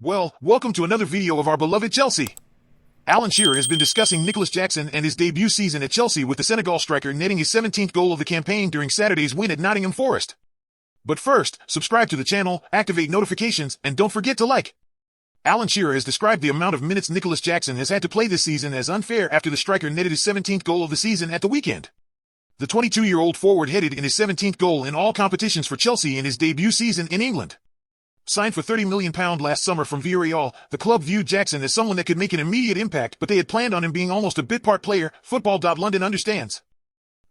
Well, welcome to another video of our beloved Chelsea. Alan Shearer has been discussing Nicolas Jackson and his debut season at Chelsea, with the Senegal striker netting his 17th goal of the campaign during Saturday's win at Nottingham Forest. But first, subscribe to the channel, activate notifications, and don't forget to like. Alan Shearer has described the amount of minutes Nicolas Jackson has had to play this season as unfair after the striker netted his 17th goal of the season at the weekend. The 22-year-old forward headed in his 17th goal in all competitions for Chelsea in his debut season in England. Signed for £30 million last summer from Villarreal, the club viewed Jackson as someone that could make an immediate impact, but they had planned on him being almost a bit-part player. Football.London understands.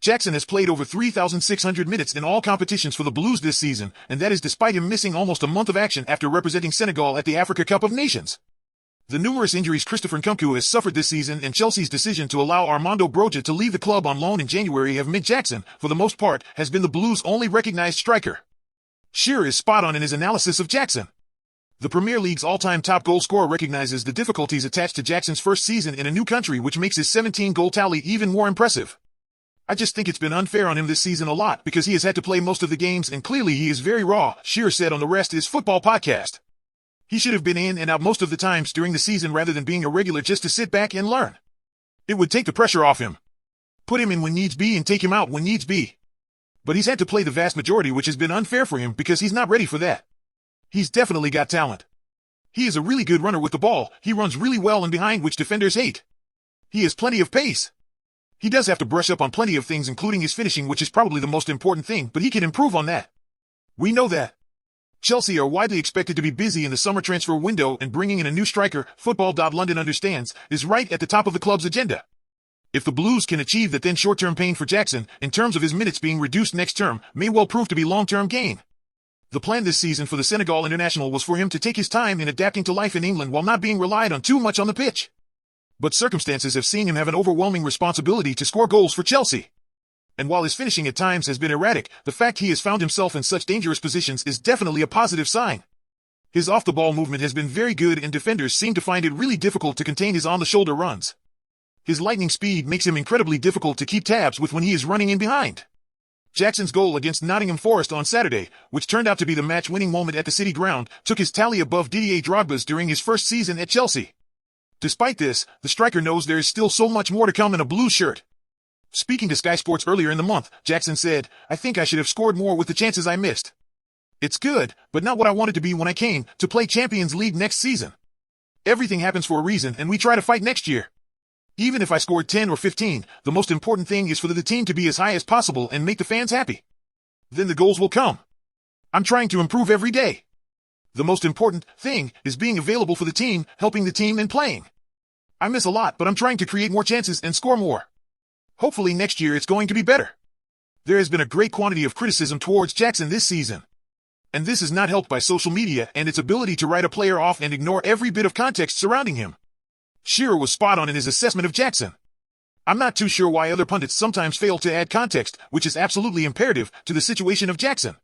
Jackson has played over 3,600 minutes in all competitions for the Blues this season, and that is despite him missing almost a month of action after representing Senegal at the Africa Cup of Nations. The numerous injuries Christopher Nkunku has suffered this season and Chelsea's decision to allow Armando Broja to leave the club on loan in January have meant Jackson, for the most part, has been the Blues' only recognized striker. Shearer is spot on in his analysis of Jackson. The Premier League's all-time top goal scorer recognizes the difficulties attached to Jackson's first season in a new country, which makes his 17-goal tally even more impressive. I just think it's been unfair on him this season a lot because he has had to play most of the games and clearly he is very raw, Shearer said on the Rest Is Football podcast. He should have been in and out most of the times during the season rather than being a regular just to sit back and learn. It would take the pressure off him. Put him in when needs be and take him out when needs be. But he's had to play the vast majority, which has been unfair for him because he's not ready for that. He's definitely got talent. He is a really good runner with the ball, he runs really well and behind, which defenders hate. He has plenty of pace. He does have to brush up on plenty of things, including his finishing, which is probably the most important thing, but he can improve on that. We know that. Chelsea are widely expected to be busy in the summer transfer window, and bringing in a new striker, Football.London understands, is right at the top of the club's agenda. If the Blues can achieve that, then short-term pain for Jackson, in terms of his minutes being reduced next term, may well prove to be long-term gain. The plan this season for the Senegal international was for him to take his time in adapting to life in England while not being relied on too much on the pitch. But circumstances have seen him have an overwhelming responsibility to score goals for Chelsea. And while his finishing at times has been erratic, the fact he has found himself in such dangerous positions is definitely a positive sign. His off-the-ball movement has been very good and defenders seem to find it really difficult to contain his on-the-shoulder runs. His lightning speed makes him incredibly difficult to keep tabs with when he is running in behind. Jackson's goal against Nottingham Forest on Saturday, which turned out to be the match-winning moment at the City Ground, took his tally above Didier Drogba's during his first season at Chelsea. Despite this, the striker knows there is still so much more to come in a blue shirt. Speaking to Sky Sports earlier in the month, Jackson said, "I think I should have scored more with the chances I missed. It's good, but not what I wanted to be when I came to play Champions League next season. Everything happens for a reason and we try to fight next year. Even if I scored 10 or 15, the most important thing is for the team to be as high as possible and make the fans happy. Then the goals will come. I'm trying to improve every day. The most important thing is being available for the team, helping the team and playing. I miss a lot, but I'm trying to create more chances and score more. Hopefully next year it's going to be better." There has been a great quantity of criticism towards Jackson this season. And this is not helped by social media and its ability to write a player off and ignore every bit of context surrounding him. Shearer was spot on in his assessment of Jackson. "I'm not too sure why other pundits sometimes fail to add context, which is absolutely imperative, to the situation of Jackson.